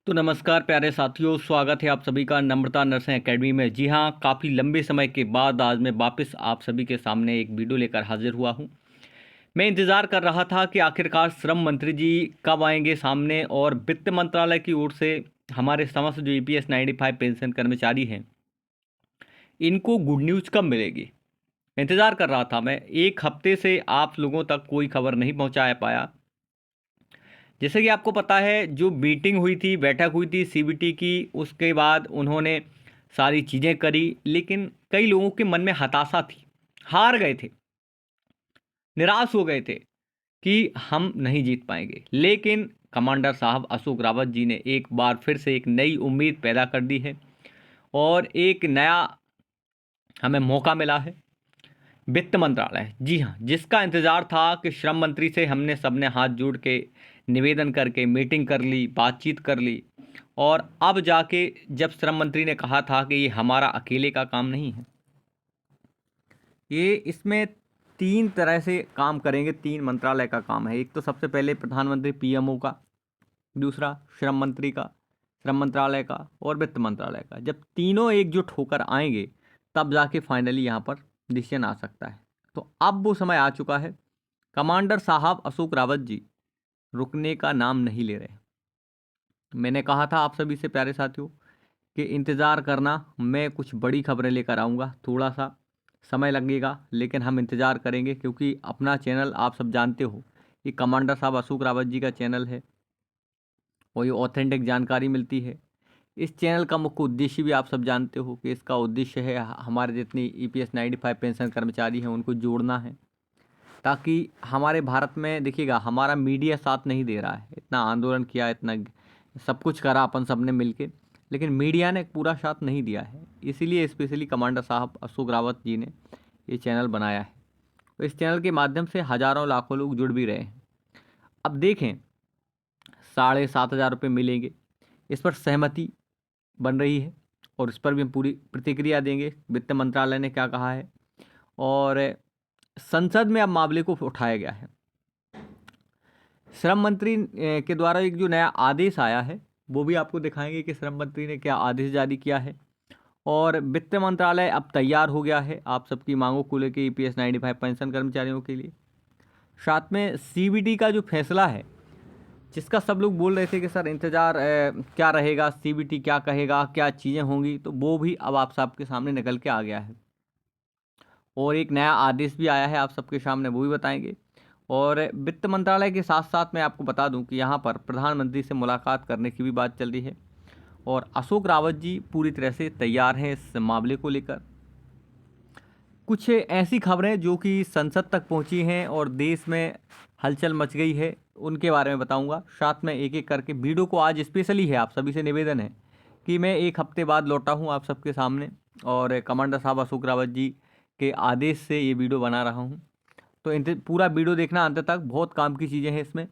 तो नमस्कार प्यारे साथियों, स्वागत है आप सभी का नम्रता नर्सिंग एकेडमी में। जी हाँ, काफ़ी लंबे समय के बाद आज मैं वापस आप सभी के सामने एक वीडियो लेकर हाजिर हुआ हूँ। मैं इंतज़ार कर रहा था कि आखिरकार श्रम मंत्री जी कब आएंगे सामने और वित्त मंत्रालय की ओर से हमारे समस्त जो EPS 95 पेंशन कर्मचारी हैं, इनको गुड न्यूज़ कब मिलेगी। इंतज़ार कर रहा था मैं, एक हफ्ते से आप लोगों तक कोई खबर नहीं पहुँचा पाया। जैसे कि आपको पता है, जो मीटिंग हुई थी, बैठक हुई थी CBT की, उसके बाद उन्होंने सारी चीज़ें करी, लेकिन कई लोगों के मन में हताशा थी, हार गए थे, निराश हो गए थे कि हम नहीं जीत पाएंगे। लेकिन कमांडर साहब अशोक रावत जी ने एक बार फिर से एक नई उम्मीद पैदा कर दी है और एक नया हमें मौका मिला है। वित्त मंत्रालय, जी हाँ, जिसका इंतज़ार था कि श्रम मंत्री से हमने सबने हाथ जोड़ के निवेदन करके मीटिंग कर ली, बातचीत कर ली, और अब जाके जब श्रम मंत्री ने कहा था कि ये हमारा अकेले का काम नहीं है, ये इसमें 3 तरह से काम करेंगे, 3 मंत्रालय का काम है। एक तो सबसे पहले प्रधानमंत्री PMO का, दूसरा श्रम मंत्री का, श्रम मंत्रालय का, और वित्त मंत्रालय का। जब तीनों एकजुट होकर आएंगे तब जाके फाइनली यहाँ पर डिसीजन आ सकता है। तो अब वो समय आ चुका है। कमांडर साहब अशोक रावत जी रुकने का नाम नहीं ले रहे। मैंने कहा था आप सभी से प्यारे साथियों कि इंतज़ार करना, मैं कुछ बड़ी खबरें लेकर आऊँगा। थोड़ा सा समय लगेगा लेकिन हम इंतज़ार करेंगे, क्योंकि अपना चैनल आप सब जानते हो कि कमांडर साहब अशोक रावत जी का चैनल है और ये ऑथेंटिक जानकारी मिलती है। इस चैनल का मुख्य उद्देश्य भी आप सब जानते हो कि इसका उद्देश्य है हमारे जितनी EPS 95 पेंशन कर्मचारी हैं उनको जोड़ना है, ताकि हमारे भारत में देखिएगा, हमारा मीडिया साथ नहीं दे रहा है। इतना आंदोलन किया, इतना सब कुछ करा अपन सब ने मिल के, लेकिन मीडिया ने पूरा साथ नहीं दिया है। इसीलिए स्पेशली कमांडर साहब अशोक रावत जी ने ये चैनल बनाया है। तो इस चैनल के माध्यम से हज़ारों लाखों लोग जुड़ भी रहे हैं। अब देखें, 7,500 रुपये मिलेंगे, इस पर सहमति बन रही है और इस पर भी हम पूरी प्रतिक्रिया देंगे, वित्त मंत्रालय ने क्या कहा है। और संसद में अब मामले को उठाया गया है। श्रम मंत्री के द्वारा एक जो नया आदेश आया है वो भी आपको दिखाएंगे कि श्रम मंत्री ने क्या आदेश जारी किया है। और वित्त मंत्रालय अब तैयार हो गया है आप सबकी मांगों को लेकर EPS 95 पेंशन कर्मचारियों के लिए। साथ में CBT का जो फैसला है, जिसका सब लोग बोल रहे थे कि सर इंतज़ार क्या रहेगा, CBT क्या कहेगा, क्या चीज़ें होंगी, तो वो भी अब आप सबके सामने निकल के आ गया है। और एक नया आदेश भी आया है आप सबके सामने, वो भी बताएंगे। और वित्त मंत्रालय के साथ साथ मैं आपको बता दूं कि यहाँ पर प्रधानमंत्री से मुलाकात करने की भी बात चल रही है और अशोक रावत जी पूरी तरह से तैयार हैं इस मामले को लेकर। कुछ ऐसी खबरें जो कि संसद तक पहुँची हैं और देश में हलचल मच गई है, उनके बारे में बताऊंगा। साथ में एक एक करके वीडियो को आज स्पेशली है, आप सभी से निवेदन है कि मैं एक हफ्ते बाद लौटा हूँ आप सबके सामने और कमांडर साहब अशोक रावत जी के आदेश से ये वीडियो बना रहा हूँ। तो पूरा वीडियो देखना अंत तक, बहुत काम की चीज़ें हैं इसमें।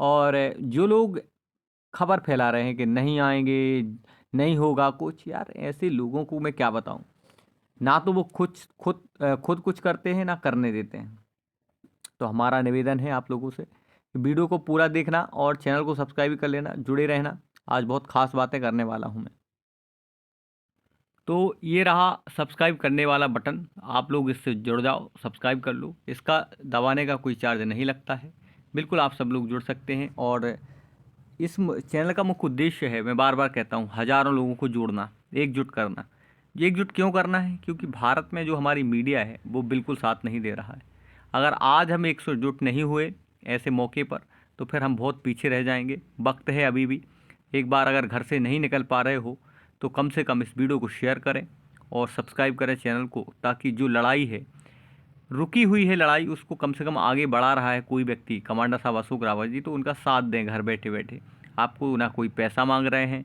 और जो लोग खबर फैला रहे हैं कि नहीं आएंगे, नहीं होगा कुछ, यार ऐसे लोगों को मैं क्या बताऊं, ना तो वो खुद कुछ करते हैं ना करने देते हैं। तो हमारा निवेदन है आप लोगों से कि वीडियो को पूरा देखना और चैनल को सब्सक्राइब कर लेना, जुड़े रहना। आज बहुत खास बातें करने वाला हूं मैं। तो ये रहा सब्सक्राइब करने वाला बटन, आप लोग इससे जुड़ जाओ, सब्सक्राइब कर लो। इसका दबाने का कोई चार्ज नहीं लगता है, बिल्कुल आप सब लोग जुड़ सकते हैं। और इस चैनल का मुख्य उद्देश्य है, मैं बार बार कहता हूँ, हज़ारों लोगों को जोड़ना, एकजुट करना। ये एकजुट क्यों करना है? क्योंकि भारत में जो हमारी मीडिया है वो बिल्कुल साथ नहीं दे रहा है। अगर आज हम एकजुट नहीं हुए ऐसे मौके पर तो फिर हम बहुत पीछे रह जाएंगे। वक्त है अभी भी। एक बार अगर घर से नहीं निकल पा रहे हो तो कम से कम इस वीडियो को शेयर करें और सब्सक्राइब करें चैनल को, ताकि जो लड़ाई है, रुकी हुई है लड़ाई, उसको कम से कम आगे बढ़ा रहा है कोई व्यक्ति, कमांडर साहब अशोक रावत जी, तो उनका साथ दें घर बैठे बैठे। आपको ना कोई पैसा मांग रहे हैं,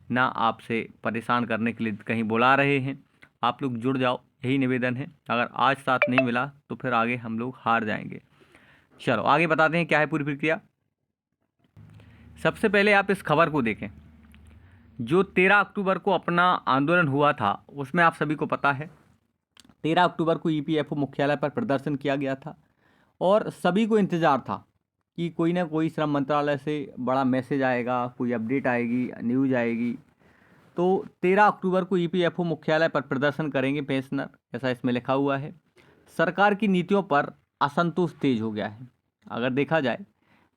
ना आपसे परेशान करने के लिए कहीं बुला रहे हैं। आप लोग जुड़ जाओ, यही निवेदन है। अगर आज साथ नहीं मिला तो फिर आगे हम लोग हार जाएंगे। चलो आगे बताते हैं क्या है पूरी प्रक्रिया। सबसे पहले आप इस खबर को देखें। जो 13 अक्टूबर को अपना आंदोलन हुआ था, उसमें आप सभी को पता है 13 अक्टूबर को EPFO मुख्यालय पर प्रदर्शन किया गया था और सभी को इंतज़ार था कि कोई ना कोई श्रम मंत्रालय से बड़ा मैसेज आएगा, कोई अपडेट आएगी, न्यूज़ आएगी। तो 13 अक्टूबर को ईपीएफओ मुख्यालय पर प्रदर्शन करेंगे पेंशनर, ऐसा इसमें लिखा हुआ है। सरकार की नीतियों पर असंतोष तेज हो गया है। अगर देखा जाए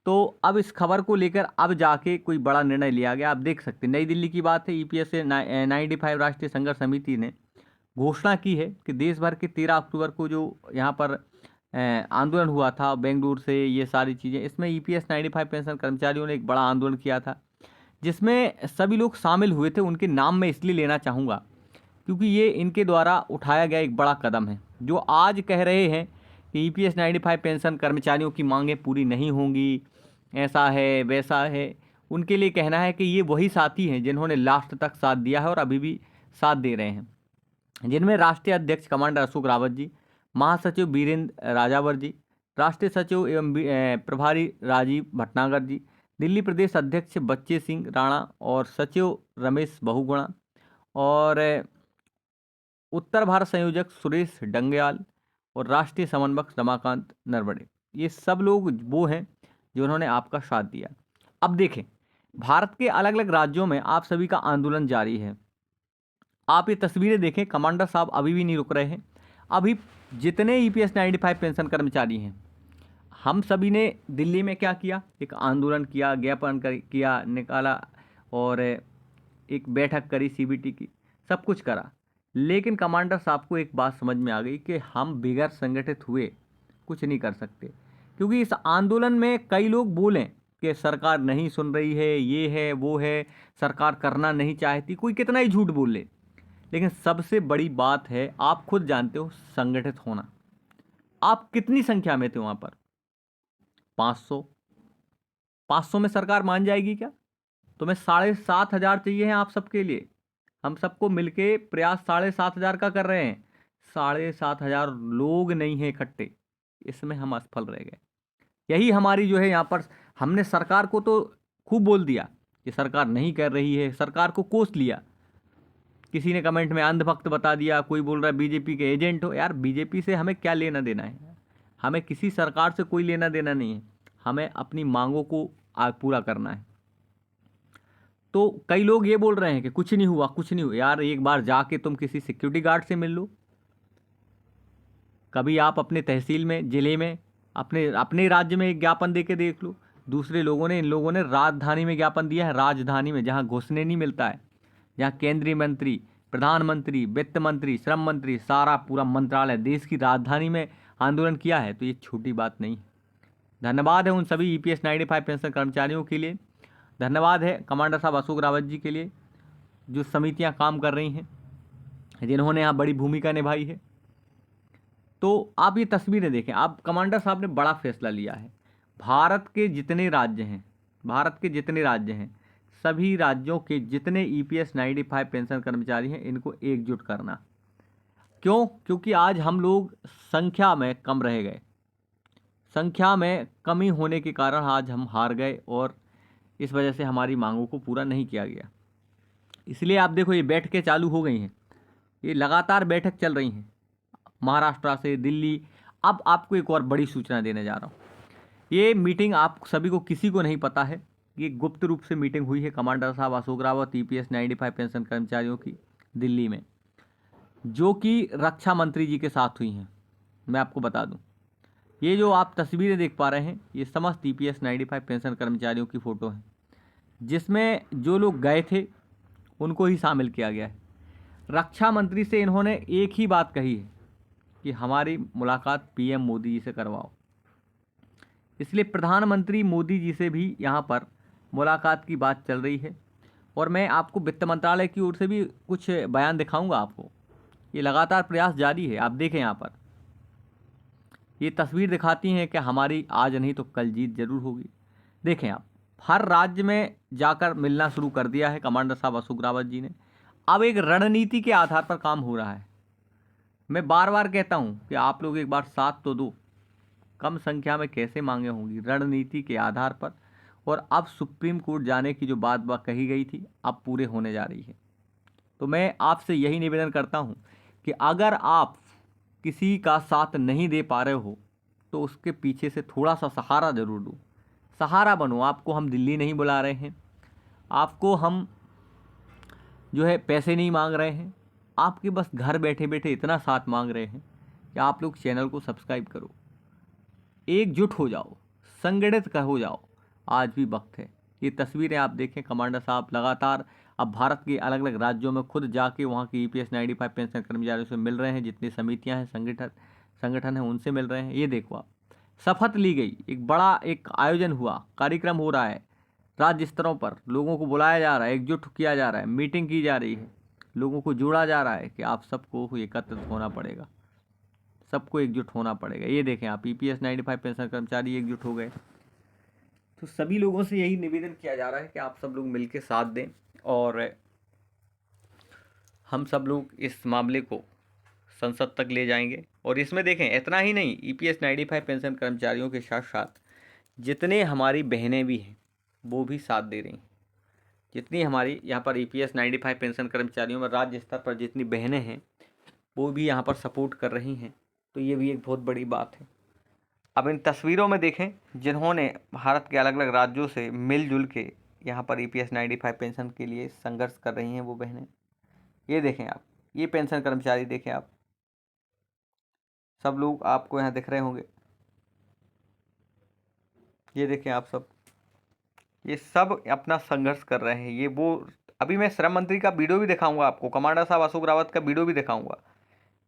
तो अब इस खबर को लेकर अब जाके कोई बड़ा निर्णय लिया गया। आप देख सकते हैं, नई दिल्ली की बात है, ईपीएस से 95 राष्ट्रीय संघर्ष समिति ने घोषणा की है कि देश भर के 13 अक्टूबर को जो यहाँ पर आंदोलन हुआ था बेंगलुरु से, ये सारी चीज़ें, इसमें ईपीएस 95 पेंशन कर्मचारियों ने एक बड़ा आंदोलन किया था, जिसमें सभी लोग शामिल हुए थे। उनके नाम मैं इसलिए लेना चाहूँगा क्योंकि ये इनके द्वारा उठाया गया एक बड़ा कदम है। जो आज कह रहे हैं कि ईपीएस 95 पेंशन कर्मचारियों की मांगें पूरी नहीं होंगी, ऐसा है वैसा है, उनके लिए कहना है कि ये वही साथी हैं जिन्होंने लास्ट तक साथ दिया है और अभी भी साथ दे रहे हैं, जिनमें राष्ट्रीय अध्यक्ष कमांडर अशोक रावत जी, महासचिव बीरेंद्र राजावर जी, राष्ट्रीय सचिव एवं प्रभारी राजीव भटनागर जी, दिल्ली प्रदेश अध्यक्ष बच्चे सिंह राणा और सचिव रमेश बहुगुणा और उत्तर भारत संयोजक सुरेश डंगयाल और राष्ट्रीय समन्वयक रमाकांत नरवड़े। ये सब लोग वो हैं जिन्होंने आपका साथ दिया। अब देखें, भारत के अलग अलग राज्यों में आप सभी का आंदोलन जारी है। आप ये तस्वीरें देखें, कमांडर साहब अभी भी नहीं रुक रहे हैं। अभी जितने ईपीएस 95 पेंशन कर्मचारी हैं, हम सभी ने दिल्ली में क्या किया, एक आंदोलन किया, ज्ञापन किया, निकाला और एक बैठक करी सीबीटी की, सब कुछ करा। लेकिन कमांडर साहब को एक बात समझ में आ गई कि हम बिगैर संगठित हुए कुछ नहीं कर सकते, क्योंकि इस आंदोलन में कई लोग बोलें कि सरकार नहीं सुन रही है, ये है वो है, सरकार करना नहीं चाहती, कोई कितना ही झूठ बोल ले, लेकिन सबसे बड़ी बात है, आप खुद जानते हो, संगठित होना। आप कितनी संख्या में थे वहाँ पर? 500 में सरकार मान जाएगी क्या? तुम्हें 7,500 चाहिए हैं आप सबके लिए। हम सबको मिलके प्रयास 7,500 का कर रहे हैं। 7,500 लोग नहीं हैं इकट्ठे, इसमें हम असफल रह गए। यही हमारी जो है यहाँ पर, हमने सरकार को तो खूब बोल दिया कि सरकार नहीं कर रही है, सरकार को कोस लिया। किसी ने कमेंट में अंधभक्त बता दिया, कोई बोल रहा है बीजेपी के एजेंट हो। यार बीजेपी से हमें क्या लेना देना है? हमें किसी सरकार से कोई लेना देना नहीं है, हमें अपनी मांगों को पूरा करना है। तो कई लोग ये बोल रहे हैं कि कुछ नहीं हुआ, कुछ नहीं हुआ। यार एक बार जाके तुम किसी सिक्योरिटी गार्ड से मिल लो, कभी आप अपने तहसील में, ज़िले में, अपने अपने राज्य में एक ज्ञापन दे के देख लो। दूसरे लोगों ने, इन लोगों ने राजधानी में ज्ञापन दिया है, राजधानी में जहाँ घुसने नहीं मिलता है, जहाँ केंद्रीय मंत्री, प्रधानमंत्री, वित्त मंत्री, श्रम मंत्री, सारा पूरा मंत्रालय देश की राजधानी में आंदोलन किया है। तो ये छोटी बात नहीं है। धन्यवाद है उन सभी ईपीएस 95 पेंशन कर्मचारियों के लिए, धन्यवाद है कमांडर साहब अशोक रावत जी के लिए, जो समितियां काम कर रही हैं, जिन्होंने यहाँ बड़ी भूमिका निभाई है। तो आप ये तस्वीरें देखें, आप कमांडर साहब ने बड़ा फैसला लिया है। भारत के जितने राज्य हैं, भारत के जितने राज्य हैं, सभी राज्यों के जितने ईपीएस 95 पेंशन कर्मचारी हैं, इनको एकजुट करना। क्यों? क्योंकि आज हम लोग संख्या में कम रह गए, संख्या में कमी होने के कारण आज हम हार गए और इस वजह से हमारी मांगों को पूरा नहीं किया गया। इसलिए आप देखो, ये बैठकें चालू हो गई हैं, ये लगातार बैठक चल रही हैं, महाराष्ट्र से दिल्ली। अब आपको एक और बड़ी सूचना देने जा रहा हूँ। ये मीटिंग आप सभी को, किसी को नहीं पता है, ये गुप्त रूप से मीटिंग हुई है कमांडर साहब अशोक रावत ईपीएस 95 पेंशन कर्मचारियों की दिल्ली में, जो कि रक्षा मंत्री जी के साथ हुई हैं। मैं आपको बता दूं, ये जो आप तस्वीरें देख पा रहे हैं, ये समस्त ईपीएस 95 पेंशन कर्मचारियों की फ़ोटो हैं, जिसमें जो लोग गए थे उनको ही शामिल किया गया है। रक्षा मंत्री से इन्होंने एक ही बात कही है कि हमारी मुलाकात पीएम मोदी जी से करवाओ। इसलिए प्रधानमंत्री मोदी जी से भी यहाँ पर मुलाकात की बात चल रही है। और मैं आपको वित्त मंत्रालय की ओर से भी कुछ बयान दिखाऊंगा आपको। ये लगातार प्रयास जारी है। आप देखें, यहाँ पर ये तस्वीर दिखाती हैं कि हमारी आज नहीं तो कल जीत जरूर होगी। देखें आप, हर राज्य में जाकर मिलना शुरू कर दिया है कमांडर साहब अशोक रावत जी ने। अब एक रणनीति के आधार पर काम हो रहा है। मैं बार बार कहता हूं कि आप लोग एक बार साथ तो दो, कम संख्या में कैसे मांगे होंगी, रणनीति के आधार पर। और अब सुप्रीम कोर्ट जाने की जो बात कही गई थी, अब पूरे होने जा रही है। तो मैं आपसे यही निवेदन करता हूं कि अगर आप किसी का साथ नहीं दे पा रहे हो तो उसके पीछे से थोड़ा सा सहारा जरूर दो। सहारा बनो। आपको हम दिल्ली नहीं बुला रहे हैं, आपको हम जो है पैसे नहीं मांग रहे हैं, आपके बस घर बैठे बैठे इतना साथ मांग रहे हैं कि आप लोग चैनल को सब्सक्राइब करो, एकजुट हो जाओ, संगठित हो जाओ। आज भी वक्त है। ये तस्वीरें आप देखें, कमांडर साहब लगातार अब भारत के अलग अलग राज्यों में खुद जाके वहाँ की EPS 95 पेंशन कर्मचारियों से मिल रहे हैं, जितनी समितियाँ हैं, संगठन हैं, उनसे मिल रहे हैं। ये देखो आप, शपथ ली गई, एक बड़ा एक आयोजन हुआ, कार्यक्रम हो रहा है, राज्य स्तरों पर लोगों को बुलाया जा रहा है, एकजुट किया जा रहा है, मीटिंग की जा रही है, लोगों को जोड़ा जा रहा है कि आप सबको एकत्रित होना पड़ेगा, सबको एकजुट होना पड़ेगा। ये देखें आप, EPS 95 पेंशन कर्मचारी एकजुट हो गए। तो सभी लोगों से यही निवेदन किया जा रहा है कि आप सब लोग मिलकर साथ दें और हम सब लोग इस मामले को संसद तक ले जाएंगे। और इसमें देखें, इतना ही नहीं, EPS 95 पेंशन कर्मचारियों के साथ साथ जितने हमारी बहनें भी हैं वो भी साथ दे रही हैं। जितनी हमारी यहाँ पर EPS 95 पेंशन कर्मचारियों में राज्य स्तर पर जितनी बहनें हैं वो भी यहाँ पर सपोर्ट कर रही हैं। तो ये भी एक बहुत बड़ी बात है। अब इन तस्वीरों में देखें, जिन्होंने भारत के अलग अलग राज्यों से मिलजुल के यहाँ पर EPS 95 पेंशन के लिए संघर्ष कर रही हैं वो बहनें। ये देखें आप, ये पेंशन कर्मचारी देखें आप, सब लोग आपको यहाँ दिख रहे होंगे। ये देखें आप सब, ये सब अपना संघर्ष कर रहे हैं। ये वो, अभी मैं श्रम मंत्री का वीडियो भी दिखाऊंगा आपको, कमांडर साहब अशोक रावत का वीडियो भी दिखाऊंगा।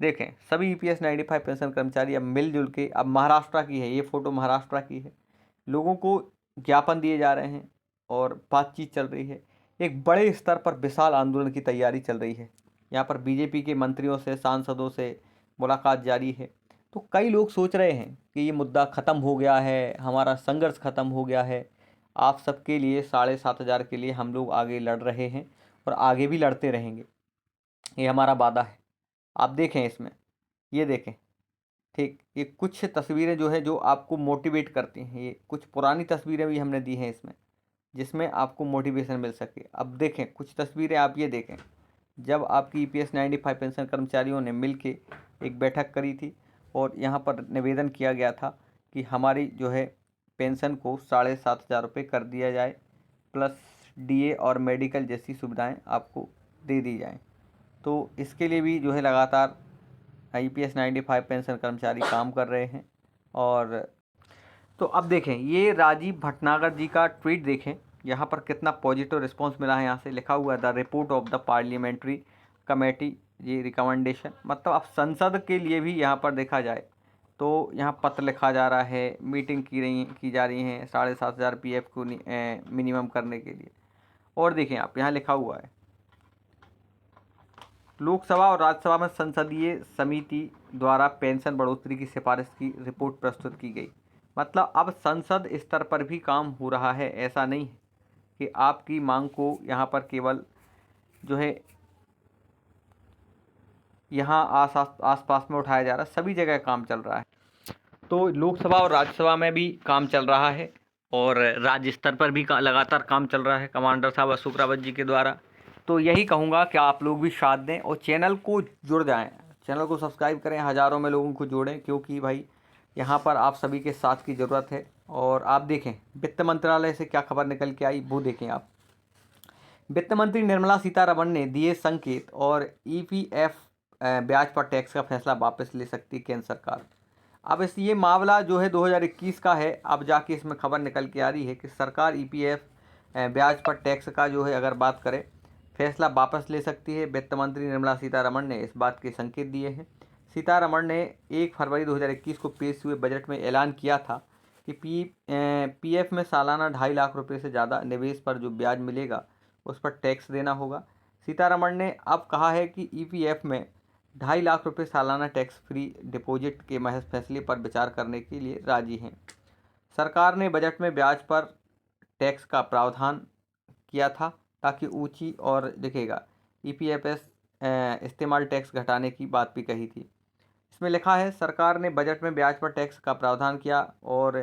देखें, सभी EPS 95 पेंशन कर्मचारी अब मिलजुल के, अब महाराष्ट्र की है ये फ़ोटो, महाराष्ट्र की है, लोगों को ज्ञापन दिए जा रहे हैं और बातचीत चल रही है। एक बड़े स्तर पर विशाल आंदोलन की तैयारी चल रही है। यहाँ पर BJP के मंत्रियों से, सांसदों से मुलाकात जारी है। तो कई लोग सोच रहे हैं कि ये मुद्दा ख़त्म हो गया है, हमारा संघर्ष ख़त्म हो गया है, आप सबके लिए 7,500 के लिए हम लोग आगे लड़ रहे हैं और आगे भी लड़ते रहेंगे, ये हमारा वादा है। आप देखें इसमें, ये देखें, ठीक, ये कुछ तस्वीरें जो है जो आपको मोटिवेट करती हैं। ये कुछ पुरानी तस्वीरें भी हमने दी हैं इसमें, जिसमें आपको मोटिवेशन मिल सके। अब देखें कुछ तस्वीरें, आप ये देखें, जब आपकी EPS 95 पेंशन कर्मचारियों ने मिल के एक बैठक करी थी और यहाँ पर निवेदन किया गया था कि हमारी जो है पेंशन को 7,500 रुपये कर दिया जाए, प्लस DA और मेडिकल जैसी सुविधाएं आपको दे दी जाएं। तो इसके लिए भी जो है लगातार EPS 95 पेंशन कर्मचारी काम कर रहे हैं। और तो अब देखें, ये राजीव भटनागर जी का ट्वीट देखें, यहाँ पर कितना पॉजिटिव रिस्पांस मिला है। यहाँ से लिखा हुआ है, the report of the parliamentary committee, ये रिकमेंडेशन, मतलब अब संसद के लिए भी यहाँ पर देखा जाए तो यहाँ पत्र लिखा जा रहा है, मीटिंग की जा रही है 7,500 PF को मिनिमम करने के लिए। और देखें आप, यहाँ लिखा हुआ है, लोकसभा और राज्यसभा में संसदीय समिति द्वारा पेंशन बढ़ोतरी की सिफारिश की रिपोर्ट प्रस्तुत की गई। मतलब अब संसद स्तर पर भी काम हो रहा है। ऐसा नहीं है कि आपकी मांग को यहाँ पर केवल जो है यहाँ आसपास में उठाया जा रहा है, सभी जगह काम चल रहा है। तो लोकसभा और राज्यसभा में भी काम चल रहा है और राज्य स्तर पर भी लगातार काम चल रहा है कमांडर साहब अशोक रावत जी के द्वारा। तो यही कहूँगा कि आप लोग भी साथ दें और चैनल को जुड़ जाएं, चैनल को सब्सक्राइब करें, हज़ारों में लोगों को जोड़ें, क्योंकि भाई यहाँ पर आप सभी के साथ की ज़रूरत है। और आप देखें, वित्त मंत्रालय से क्या खबर निकल के आई वो देखें आप। वित्त मंत्री निर्मला सीतारमण ने दिए संकेत और EPF ब्याज पर टैक्स का फैसला वापस ले सकती केंद्र सरकार। अब इस ये मामला जो है 2021 का है, अब जाके इसमें खबर निकल के आ रही है कि सरकार EPF ब्याज पर टैक्स का जो है अगर बात करें फैसला वापस ले सकती है। वित्त मंत्री निर्मला सीतारमण ने इस बात के संकेत दिए हैं। सीतारमण ने 1 फरवरी 2021 को पेश हुए बजट में ऐलान किया था कि PF में सालाना 2.5 लाख रुपये से ज़्यादा निवेश पर जो ब्याज मिलेगा उस पर टैक्स देना होगा। सीतारमण ने अब कहा है कि EPF में 2.5 लाख रुपये सालाना टैक्स फ्री डिपॉजिट के महज फैसले पर विचार करने के लिए राजी हैं। सरकार ने बजट में ब्याज पर टैक्स का प्रावधान किया था ताकि ऊंची और दिखेगा EPFS इस्तेमाल टैक्स घटाने की बात भी कही थी। इसमें लिखा है, सरकार ने बजट में ब्याज पर टैक्स का प्रावधान किया और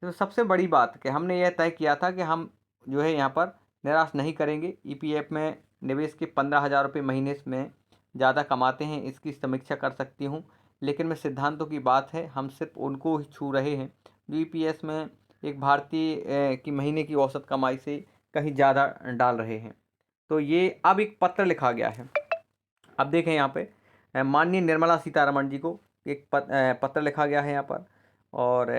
तो सबसे बड़ी बात कि हमने यह तय किया था कि हम जो है यहाँ पर निराश नहीं करेंगे। EPF में निवेश के 15,000 रुपये महीने में ज़्यादा कमाते हैं, इसकी समीक्षा कर सकती हूँ, लेकिन मैं सिद्धांतों की बात है, हम सिर्फ उनको ही छू रहे हैं जो EPS में एक भारतीय की महीने की औसत कमाई से कहीं ज़्यादा डाल रहे हैं। तो ये अब एक पत्र लिखा गया है। अब देखें यहाँ पे माननीय निर्मला सीतारमण जी को एक पत्र लिखा गया है यहाँ पर, और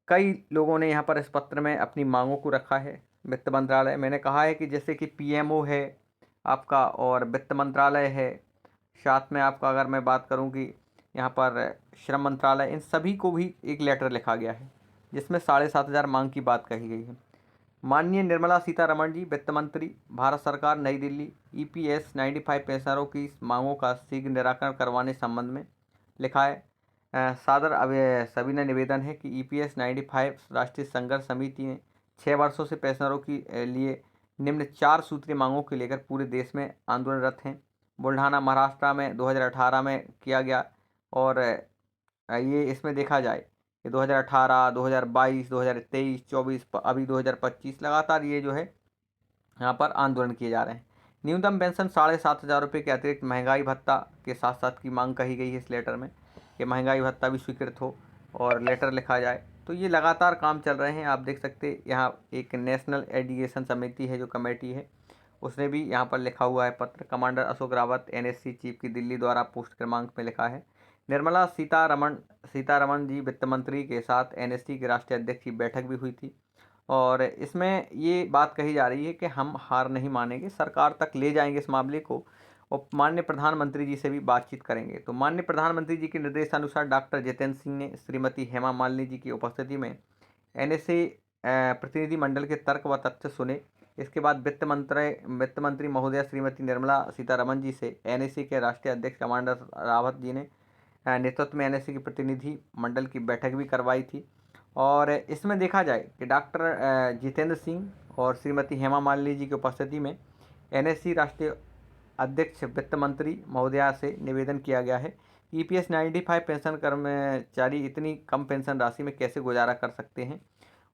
कई लोगों ने यहाँ पर इस पत्र में अपनी मांगों को रखा है। वित्त मंत्रालय, मैंने कहा है कि जैसे कि पीएमओ है आपका और वित्त मंत्रालय है, साथ में आपका अगर मैं बात करूँ कि यहाँ पर श्रम मंत्रालय, इन सभी को भी एक लेटर लिखा गया है जिसमें 7,500 मांग की बात कही गई है। माननीय निर्मला सीतारमण जी, वित्त मंत्री, भारत सरकार, नई दिल्ली, ईपीएस 95 पेंशनरों की मांगों का शीघ्र निराकरण करवाने संबंध में लिखा है। सादर सविनय निवेदन है कि ईपीएस 95 राष्ट्रीय संघर्ष समिति ने 6 वर्षों से पेंशनरों की लिए निम्न 4 सूत्रीय मांगों को लेकर पूरे देश में आंदोलनरत हैं। बुल्ढाना, महाराष्ट्र में 2018 में किया गया, और ये इसमें देखा जाए कि 2018, 2022, 2023, 24, अभी 2025 लगातार ये जो है यहाँ पर आंदोलन किए जा रहे हैं। न्यूनतम पेंशन 7,500 रुपये के अतिरिक्त महंगाई भत्ता के साथ साथ की मांग कही गई है इस लेटर में कि महंगाई भत्ता भी स्वीकृत हो और लेटर लिखा जाए। तो ये लगातार काम चल रहे हैं। आप देख सकते यहाँ एक नेशनल एजुकेशन समिति है जो कमेटी है, उसने भी यहाँ पर लिखा हुआ है पत्र। Commander Ashok Rawat, NSC chief की दिल्ली द्वारा पोस्ट क्रमांक में लिखा है। निर्मला सीतारमण जी वित्त मंत्री के साथ एनएससी के राष्ट्रीय अध्यक्ष की बैठक भी हुई थी, और इसमें ये बात कही जा रही है कि हम हार नहीं मानेंगे, सरकार तक ले जाएंगे इस मामले को और माननीय प्रधानमंत्री जी से भी बातचीत करेंगे। तो माननीय प्रधानमंत्री जी के निर्देशानुसार डॉक्टर जितेंद्र सिंह ने श्रीमती हेमा मालिनी जी की उपस्थिति में एनएसए प्रतिनिधि मंडल के तर्क व तथ्य सुने। इसके बाद वित्त मंत्री महोदया श्रीमती निर्मला सीतारमण जी से एनएसए के राष्ट्रीय अध्यक्ष कमांडर रावत जी ने नेतृत्व में एनएसए के प्रतिनिधि मंडल की बैठक भी करवाई थी। और इसमें देखा जाए कि डॉक्टर जितेंद्र सिंह और श्रीमती हेमा मालिनी जी की उपस्थिति में एनएससी राष्ट्रीय अध्यक्ष वित्त मंत्री महोदया से निवेदन किया गया है। ईपीएस 95 पेंशन कर्मचारी इतनी कम पेंशन राशि में कैसे गुजारा कर सकते हैं,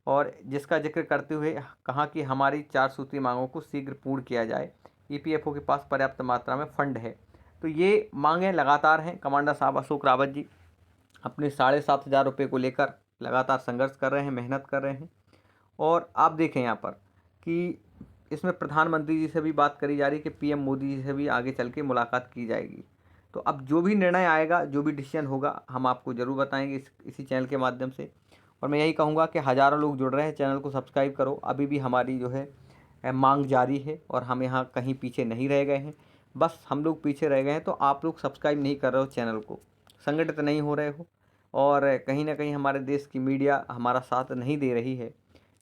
और जिसका जिक्र करते हुए कहा कि हमारी 4 सूत्री मांगों को शीघ्र पूर्ण किया जाए। ईपीएफओ के पास पर्याप्त मात्रा में फंड है। तो ये मांगें लगातार हैं। कमांडर साहब अशोक रावत जी अपने 7,500 रुपये को लेकर लगातार संघर्ष कर रहे हैं, मेहनत कर रहे हैं। और आप देखें यहाँ पर कि इसमें प्रधानमंत्री जी से भी बात करी जा रही है कि पीएम मोदी जी से भी आगे चल के मुलाकात की जाएगी। तो अब जो भी निर्णय आएगा, जो भी डिसीजन होगा, हम आपको ज़रूर बताएंगे इसी चैनल के माध्यम से। और मैं यही कहूँगा कि हज़ारों लोग जुड़ रहे हैं, चैनल को सब्सक्राइब करो। अभी भी हमारी जो है मांग जारी है और हम यहाँ कहीं पीछे नहीं रह गए हैं। बस हम लोग पीछे रह गए हैं तो आप लोग सब्सक्राइब नहीं कर रहे हो, चैनल को संगठित नहीं हो रहे हो, और कहीं ना कहीं हमारे देश की मीडिया हमारा साथ नहीं दे रही है।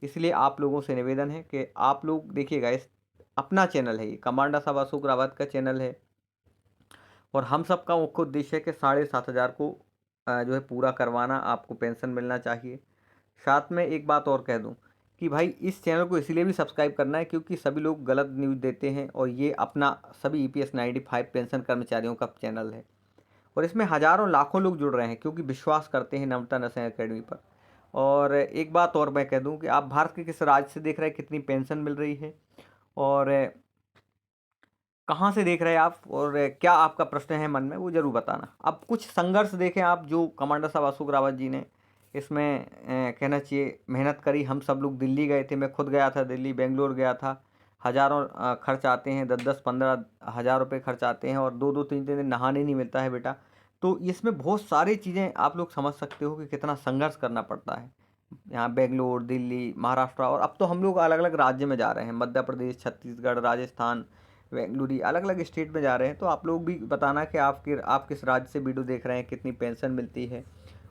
इसलिए आप लोगों से निवेदन है कि आप लोग देखिएगा, इस अपना चैनल है ये, कमांडर साहब अशोक रावत का चैनल है, और हम सब का मुख्य उद्देश्य है कि 7,500 को जो है पूरा करवाना, आपको पेंशन मिलना चाहिए। साथ में एक बात और कह दूं कि भाई इस चैनल को इसलिए भी सब्सक्राइब करना है क्योंकि सभी लोग गलत न्यूज़ देते हैं, और ये अपना सभी ईपीएस 95 पेंशन कर्मचारियों का चैनल है, और इसमें हज़ारों लाखों लोग जुड़ रहे हैं क्योंकि विश्वास करते हैं नम्रता नर्सिंग एकेडमी पर। और एक बात और मैं कह दूं कि आप भारत के किस राज्य से देख रहे हैं, कितनी पेंशन मिल रही है, और कहाँ से देख रहे हैं आप, और क्या आपका प्रश्न है मन में, वो ज़रूर बताना। अब कुछ संघर्ष देखें आप जो कमांडर साहब अशोक रावत जी ने इसमें कहना चाहिए मेहनत करी। हम सब लोग दिल्ली गए थे, मैं खुद गया था दिल्ली, बेंगलोर गया था। हज़ारों खर्च आते हैं, 10-10, 15,000 रुपये खर्च आते हैं, और 2-2, 3-3 दिन नहाने नहीं मिलता है बेटा। तो इसमें बहुत सारी चीज़ें आप लोग समझ सकते हो कि कितना संघर्ष करना पड़ता है। यहाँ बेंगलोर, दिल्ली, महाराष्ट्र, और अब तो हम लोग अलग अलग राज्य में जा रहे हैं, मध्य प्रदेश, छत्तीसगढ़, राजस्थान, बेंगलुरु, अलग अलग स्टेट में जा रहे हैं। तो आप लोग भी बताना कि आप किस राज्य से वीडियो देख रहे हैं, कितनी पेंशन मिलती है,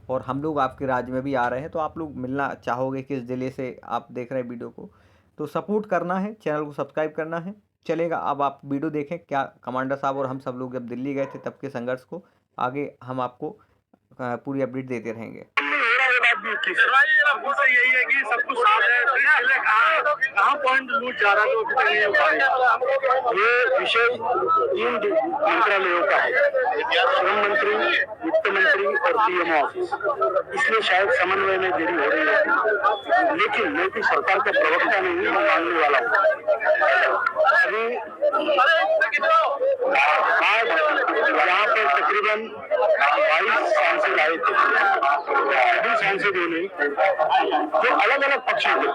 और हम लोग आपके राज्य में भी आ रहे हैं तो आप लोग मिलना चाहोगे किस ज़िले से आप देख रहे हैं वीडियो को। तो सपोर्ट करना है, चैनल को सब्सक्राइब करना है। चलेगा, अब आप वीडियो देखें क्या कमांडर साहब और हम सब लोग जब दिल्ली गए थे तब के संघर्ष को, आगे हम आपको पूरी अपडेट देते रहेंगे। यही है कि सब कुछ साफ है, कहाँ पॉइंट लूट जा रहा है। ये विषय 3 मंत्रालयों का है, श्रम मंत्री, वित्त मंत्री और पीएमओ ऑफिस, इसलिए शायद समन्वय में देरी हो रही है। लेकिन मैं भी सरकार का प्रवक्ता नहीं, मैं मांगने वाला हूँ। अभी आज यहाँ पर तकरीबन 22 सांसद आए थे, सभी सांसद सांसद होने जो अलग अलग पक्षों के,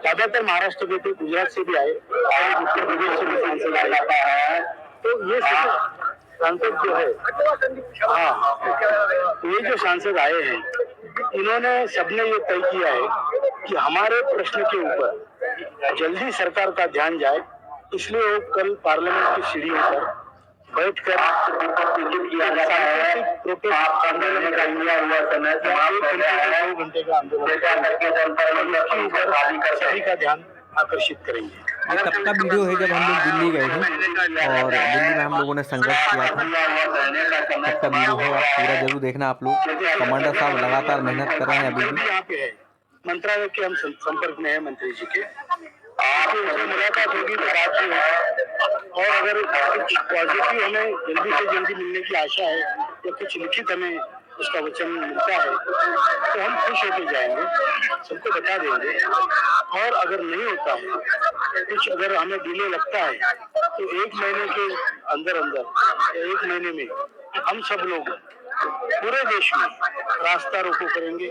ज्यादातर महाराष्ट्र के थे, गुजरात से भी आए और उत्तर प्रदेश से भी सांसद आए। तो ये सांसद जो है, हाँ, ये जो सांसद आए हैं, इन्होंने सबने ये तय किया है कि हमारे प्रश्न के ऊपर जल्दी सरकार का ध्यान जाए, इसलिए वो कल पार्लियामेंट की सीढ़ियों पर बैठकर प्रोटेस्ट आंदोलन का हुआ समय 1 घंटे का आंदोलन सभी का ध्यान आकर्षित करेंगे। ये तब का वीडियो है जब हम लोग दिल्ली गए थे और दिल्ली में हम लोगों ने संघर्ष किया था, तब का वीडियो है, आप पूरा जरूर देखना। आप लोग कमांडर साहब लगातार मेहनत कर रहे हैं अभी भी। यहाँ पे है मंत्रालय के, हम संपर्क में है मंत्री जी के, आपसे उनसे मुलाकात होगी तो बात भी होगी। और अगर कुछ पॉजिटिव हमें जल्दी से जल्दी मिलने की आशा है या कुछ लिखित हमें उसका वचन मिलता है तो हम खुश होकर जाएंगे, सबको बता देंगे। और अगर नहीं होता है, कुछ अगर हमें डिले लगता है तो 1 महीने के अंदर या 1 महीने में हम सब लोग पूरे देश में रास्ता रोको करेंगे,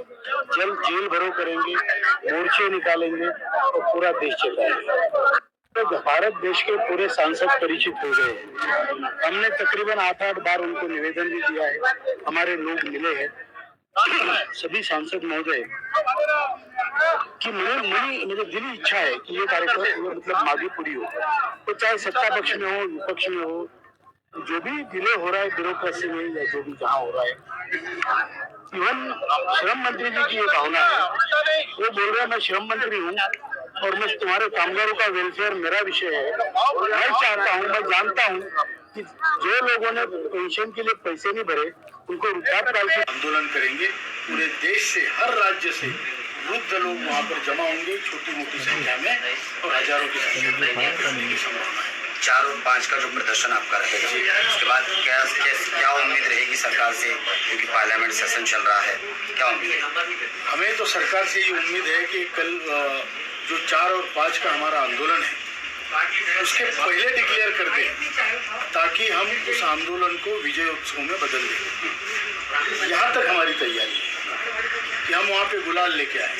जेल भरो करेंगे, मोर्चे निकालेंगे और पूरा देश चलाएंगे। तो भारत देश के पूरे सांसद परिचित हो गए। हमने तकरीबन 8 बार उनको निवेदन भी दिया है, हमारे लोग मिले हैं सभी सांसद महोदय कि मुझे दिली इच्छा है कि ये कार्यक्रम मतलब मांगे पूरी हो, तो चाहे सत्ता पक्ष में हो, विपक्ष में हो, जो भी डिले हो रहा है ब्यूरोक्रेसी में या जो भी जहाँ हो रहा है। इवन श्रम मंत्री जी की ये भावना है, वो बोल रहे हैं मैं श्रम मंत्री हूँ और मैं तुम्हारे कामगारों का वेलफेयर मेरा विषय है। मैं चाहता हूँ, मैं जानता हूँ कि जो लोगों ने पेंशन के लिए पैसे नहीं भरे उनको वृद्धापकाल के आंदोलन करेंगे। पूरे देश से, हर राज्य से वृद्ध लोग वहाँ पर जमा होंगे छोटी मोटी संख्या में और हजारों की संख्या में। 4 और 5 का जो प्रदर्शन आपका रहेगा, उसके बाद क्या उम्मीद रहेगी सरकार से, क्योंकि पार्लियामेंट सेशन चल रहा है, क्या उम्मीद है? हमें तो सरकार से ये उम्मीद है कि कल जो 4 और 5 का हमारा आंदोलन है उसके पहले डिक्लेयर कर दें ताकि हम उस आंदोलन को विजय उत्सव में बदल दें। यहाँ तक हमारी तैयारी है कि हम वहाँ पे गुलाल लेके आए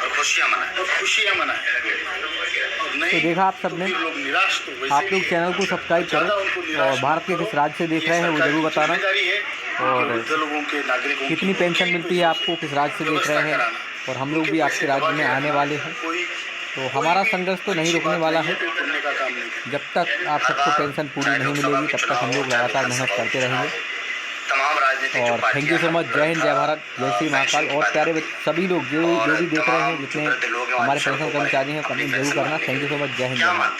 और खुशियाँ मनाएं। और नहीं तो देखा आप सबने, लोग निराश तो आप लोग चैनल को सब्सक्राइब करें और भारत के किस राज्य से देख रहे हैं वो जरूर बताना, और लोगों के नागरिकों कितनी पेंशन मिलती है आपको, किस राज्य से देख रहे हैं, और हम लोग भी आपके राज्य में आने वाले हैं। तो हमारा संघर्ष तो नहीं रुकने वाला है, जब तक आप सबको पेंशन पूरी नहीं मिलेगी तब तक हम लोग लगातार मेहनत करते रहेंगे। और थैंक यू सो मच। जय हिंद, जय भारत, जय श्री महाकाल। और प्यारे सभी लोग जो भी देख रहे हैं, जितने हमारे पेंशन कर्मचारी हैं, कमेंट जरूर करना। Thank you so much. जय हिंद, जय भारत।